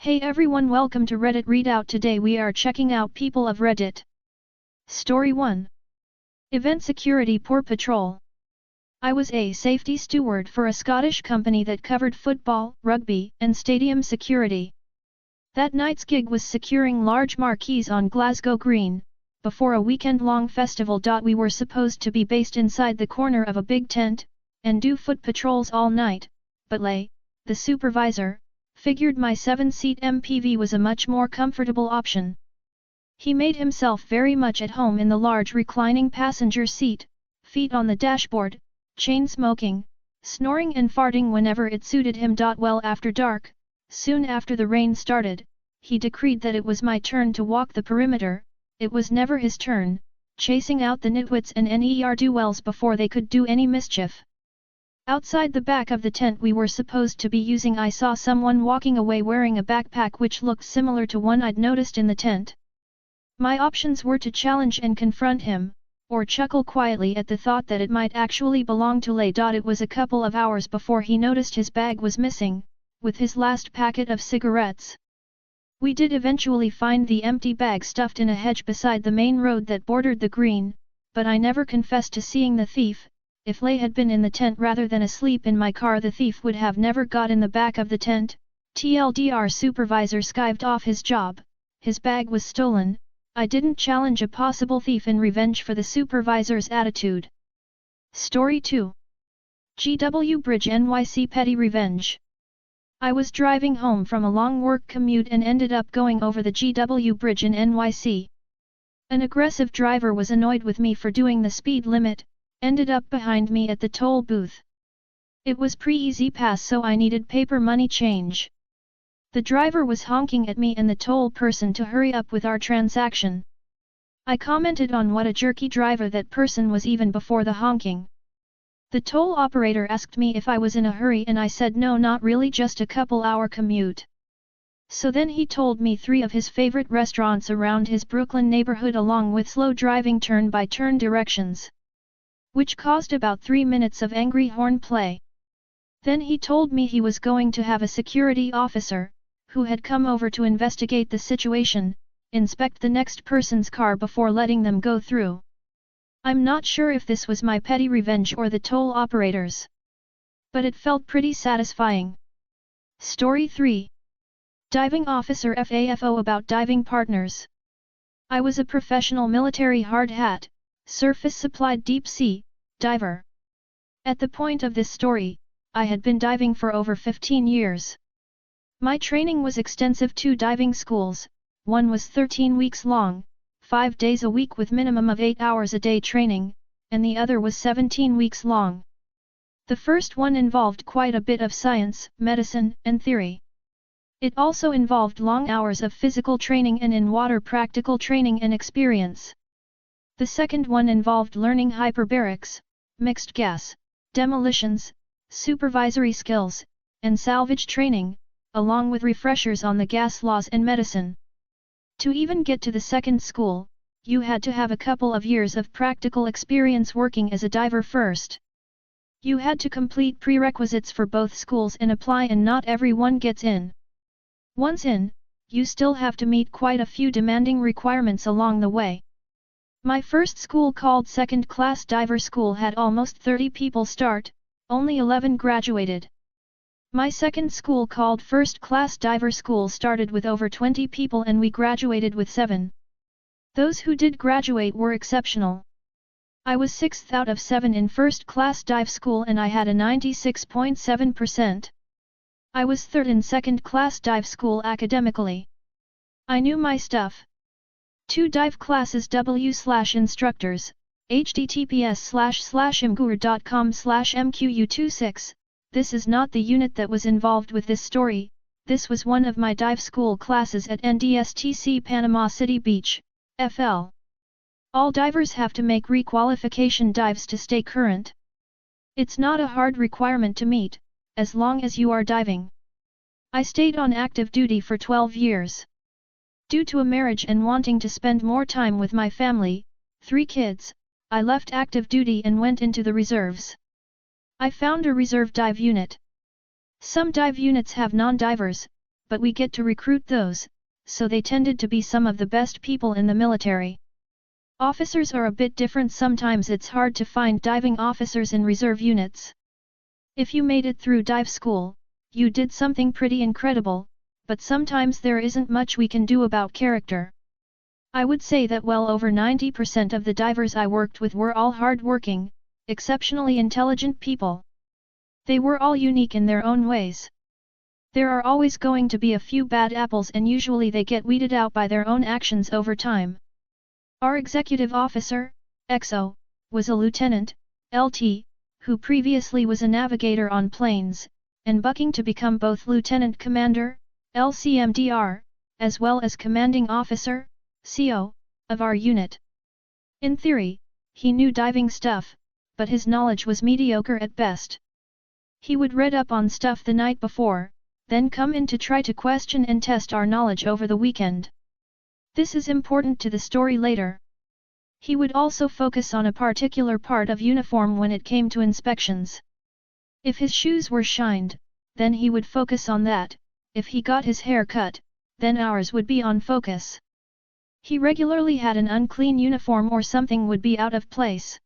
Hey everyone, welcome to Reddit Readout. Today we are checking out People of Reddit. Story 1. Event Security Poor Patrol. I was a safety steward for a Scottish company that covered football, rugby, and stadium security. That night's gig was securing large marquees on Glasgow Green, before a weekend-long festival. We were supposed to be based inside the corner of a big tent, and do foot patrols all night, but Lay, the supervisor, figured my 7-seat MPV was a much more comfortable option. He made himself very much at home in the large reclining passenger seat, feet on the dashboard, chain smoking, snoring and farting whenever it suited him. Well, after dark, soon after the rain started, he decreed that it was my turn to walk the perimeter. It was never his turn, chasing out the nitwits and ne'er-do-wells before they could do any mischief. Outside the back of the tent we were supposed to be using, I saw someone walking away wearing a backpack which looked similar to one I'd noticed in the tent. My options were to challenge and confront him, or chuckle quietly at the thought that it might actually belong to Lay. It was a couple of hours before he noticed his bag was missing, with his last packet of cigarettes. We did eventually find the empty bag stuffed in a hedge beside the main road that bordered the green, but I never confessed to seeing the thief. If Lay had been in the tent rather than asleep in my car, the thief would have never got in the back of the tent. TLDR supervisor skived off his job. His bag was stolen. I didn't challenge a possible thief in revenge for the supervisor's attitude. Story 2. GW Bridge NYC Petty Revenge. I was driving home from a long work commute and ended up going over the GW Bridge in NYC. An aggressive driver was annoyed with me for doing the speed limit, ended up behind me at the toll booth. It was pre-easy pass, so I needed paper money change. The driver was honking at me and the toll person to hurry up with our transaction. I commented on what a jerky driver that person was even before the honking. The toll operator asked me if I was in a hurry and I said no, not really, just a couple-hour commute. So then he told me 3 of his favorite restaurants around his Brooklyn neighborhood along with slow driving turn-by-turn directions, which caused about 3 minutes of angry horn play. Then he told me he was going to have a security officer, who had come over to investigate the situation, inspect the next person's car before letting them go through. I'm not sure if this was my petty revenge or the toll operators, but it felt pretty satisfying. Story 3. Diving Officer FAFO. About diving partners. I was a professional military hard hat, surface-supplied deep-sea diver. At the point of this story, I had been diving for over 15 years. My training was extensive. 2 diving schools, one was 13 weeks long, 5 days a week with minimum of 8 hours a day training, and the other was 17 weeks long. The first one involved quite a bit of science, medicine, and theory. It also involved long hours of physical training and in-water practical training and experience. The second one involved learning hyperbarics, mixed gas, demolitions, supervisory skills, and salvage training, along with refreshers on the gas laws and medicine. To even get to the second school, you had to have a couple of years of practical experience working as a diver first. You had to complete prerequisites for both schools and apply, and not everyone gets in. Once in, you still have to meet quite a few demanding requirements along the way. My first school, called Second Class Diver School, had almost 30 people start, only 11 graduated. My second school, called First Class Diver School, started with over 20 people and we graduated with 7. Those who did graduate were exceptional. I was 6th out of 7 in First Class Dive School and I had a 96.7%. I was 3rd in Second Class Dive School academically. I knew my stuff. 2 dive classes. W/instructors, https://mgur.com/mqu26. This is not the unit that was involved with this story. This was one of my dive school classes at NDSTC Panama City Beach, FL. All divers have to make requalification dives to stay current. It's not a hard requirement to meet, as long as you are diving. I stayed on active duty for 12 years. Due to a marriage and wanting to spend more time with my family, 3 kids, I left active duty and went into the reserves. I found a reserve dive unit. Some dive units have non-divers, but we get to recruit those, so they tended to be some of the best people in the military. Officers are a bit different. Sometimes it's hard to find diving officers in reserve units. If you made it through dive school, you did something pretty incredible, but sometimes there isn't much we can do about character. I would say that well over 90% of the divers I worked with were all hard-working, exceptionally intelligent people. They were all unique in their own ways. There are always going to be a few bad apples, and usually they get weeded out by their own actions over time. Our executive officer, XO, was a lieutenant, LT, who previously was a navigator on planes, and bucking to become both lieutenant commander, LCMDR, as well as commanding officer, CO, of our unit. In theory, he knew diving stuff, but his knowledge was mediocre at best. He would read up on stuff the night before, then come in to try to question and test our knowledge over the weekend. This is important to the story later. He would also focus on a particular part of uniform when it came to inspections. If his shoes were shined, then he would focus on that. If he got his hair cut, then ours would be on focus. He regularly had an unclean uniform or something would be out of place.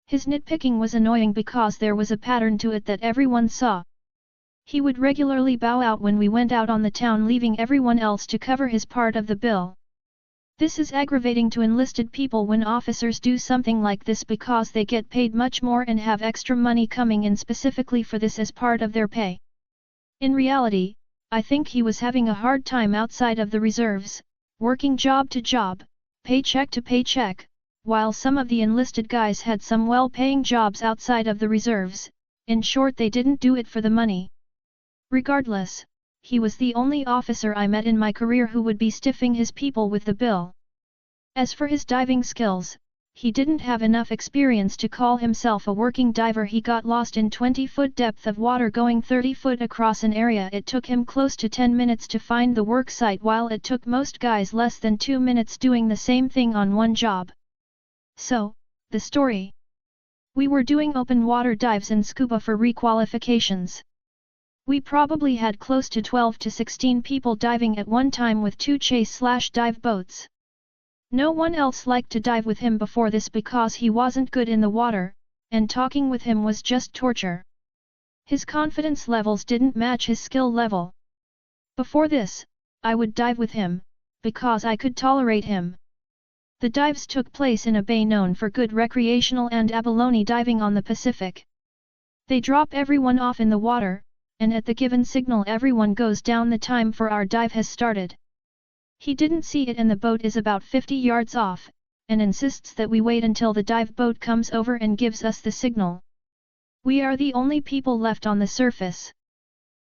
His nitpicking was annoying because there was a pattern to it that everyone saw. He would regularly bow out when we went out on the town, leaving everyone else to cover his part of the bill. This is aggravating to enlisted people when officers do something like this because they get paid much more and have extra money coming in specifically for this as part of their pay. In reality, I think he was having a hard time outside of the reserves, working job to job, paycheck to paycheck, while some of the enlisted guys had some well-paying jobs outside of the reserves. In short, they didn't do it for the money. Regardless, he was the only officer I met in my career who would be stiffing his people with the bill. As for his diving skills, he didn't have enough experience to call himself a working diver. He got lost in 20-foot depth of water going 30 foot across an area. It took him close to 10 minutes to find the work site, while it took most guys less than 2 minutes doing the same thing on one job. So, the story. We were doing open water dives and scuba for requalifications. We probably had close to 12 to 16 people diving at one time with 2 chase/dive boats. No one else liked to dive with him before this because he wasn't good in the water, and talking with him was just torture. His confidence levels didn't match his skill level. Before this, I would dive with him, because I could tolerate him. The dives took place in a bay known for good recreational and abalone diving on the Pacific. They drop everyone off in the water, and at the given signal everyone goes down. The time for our dive has started. He didn't see it and the boat is about 50 yards off, and insists that we wait until the dive boat comes over and gives us the signal. We are the only people left on the surface.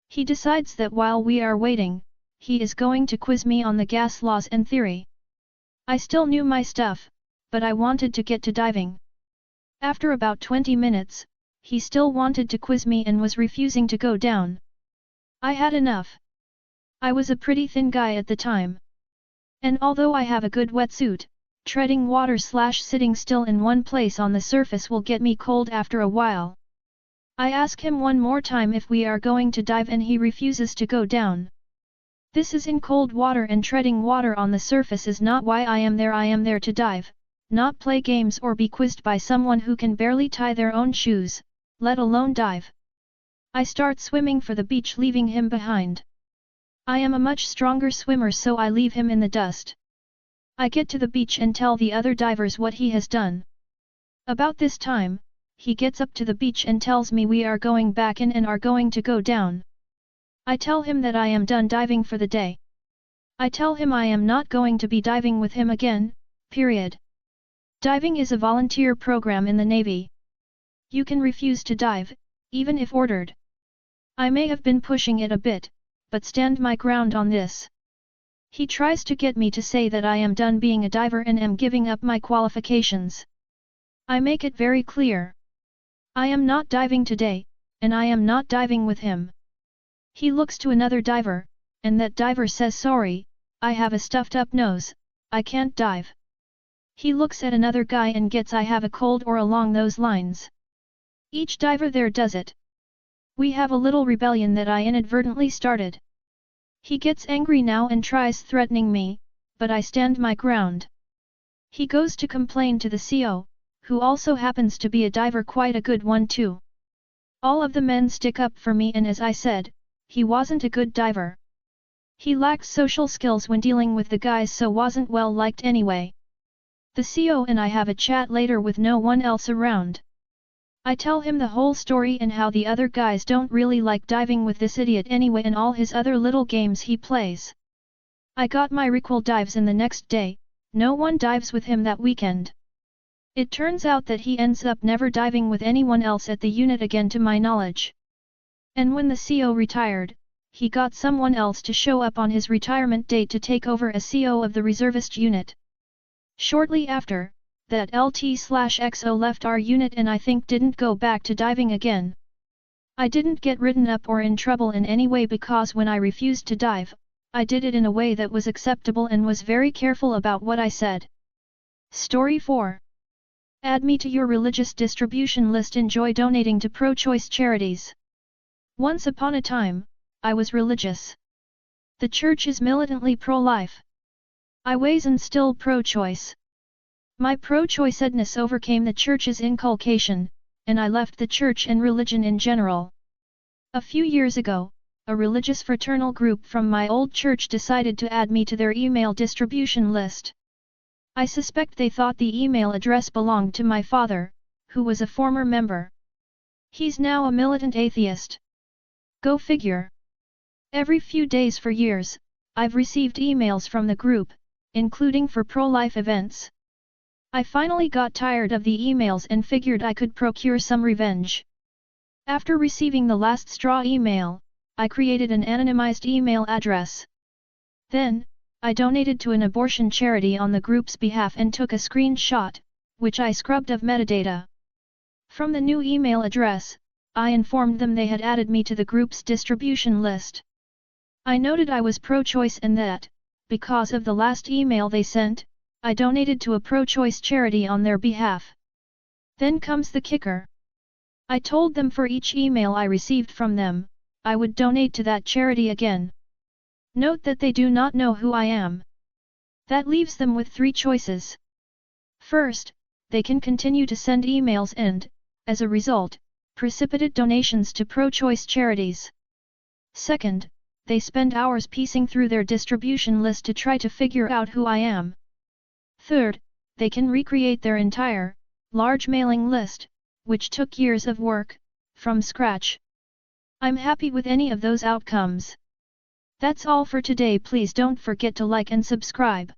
He decides that while we are waiting, he is going to quiz me on the gas laws and theory. I still knew my stuff, but I wanted to get to diving. After about 20 minutes, he still wanted to quiz me and was refusing to go down. I had enough. I was a pretty thin guy at the time. And although I have a good wetsuit, treading water/sitting still in one place on the surface will get me cold after a while. I ask him one more time if we are going to dive and he refuses to go down. This is in cold water, and treading water on the surface is not why I am there. I am there to dive, not play games or be quizzed by someone who can barely tie their own shoes, let alone dive. I start swimming for the beach, leaving him behind. I am a much stronger swimmer, so I leave him in the dust. I get to the beach and tell the other divers what he has done. About this time, he gets up to the beach and tells me we are going back in and are going to go down. I tell him that I am done diving for the day. I tell him I am not going to be diving with him again, period. Diving is a volunteer program in the Navy. You can refuse to dive, even if ordered. I may have been pushing it a bit, but stand my ground on this. He tries to get me to say that I am done being a diver and am giving up my qualifications. I make it very clear. I am not diving today, and I am not diving with him. He looks to another diver, and that diver says, "Sorry, I have a stuffed up nose, I can't dive." He looks at another guy and gets, "I have a cold," or along those lines. Each diver there does it. We have a little rebellion that I inadvertently started. He gets angry now and tries threatening me, but I stand my ground. He goes to complain to the CO, who also happens to be a diver, quite a good one too. All of the men stick up for me, and as I said, he wasn't a good diver. He lacked social skills when dealing with the guys, so wasn't well liked anyway. The CO and I have a chat later with no one else around. I tell him the whole story and how the other guys don't really like diving with this idiot anyway and all his other little games he plays. I got my requel dives in the next day, no one dives with him that weekend. It turns out that he ends up never diving with anyone else at the unit again to my knowledge. And when the CO retired, he got someone else to show up on his retirement date to take over as CO of the reservist unit. Shortly after, that LT/XO left our unit and I think didn't go back to diving again. I didn't get written up or in trouble in any way because when I refused to dive, I did it in a way that was acceptable and was very careful about what I said. Story 4. Add me to your religious distribution list. Enjoy donating to pro-choice charities. Once upon a time, I was religious. The church is militantly pro-life. I was and still pro-choice. My pro-choicedness overcame the church's inculcation, and I left the church and religion in general. A few years ago, a religious fraternal group from my old church decided to add me to their email distribution list. I suspect they thought the email address belonged to my father, who was a former member. He's now a militant atheist. Go figure. Every few days for years, I've received emails from the group, including for pro-life events. I finally got tired of the emails and figured I could procure some revenge. After receiving the last straw email, I created an anonymized email address. Then, I donated to an abortion charity on the group's behalf and took a screenshot, which I scrubbed of metadata. From the new email address, I informed them they had added me to the group's distribution list. I noted I was pro-choice and that, because of the last email they sent, I donated to a pro-choice charity on their behalf. Then comes the kicker. I told them for each email I received from them, I would donate to that charity again. Note that they do not know who I am. That leaves them with 3 choices. First, they can continue to send emails and, as a result, precipitate donations to pro-choice charities. Second, they spend hours piecing through their distribution list to try to figure out who I am. Third, they can recreate their entire, large mailing list, which took years of work, from scratch. I'm happy with any of those outcomes. That's all for today. Please don't forget to like and subscribe.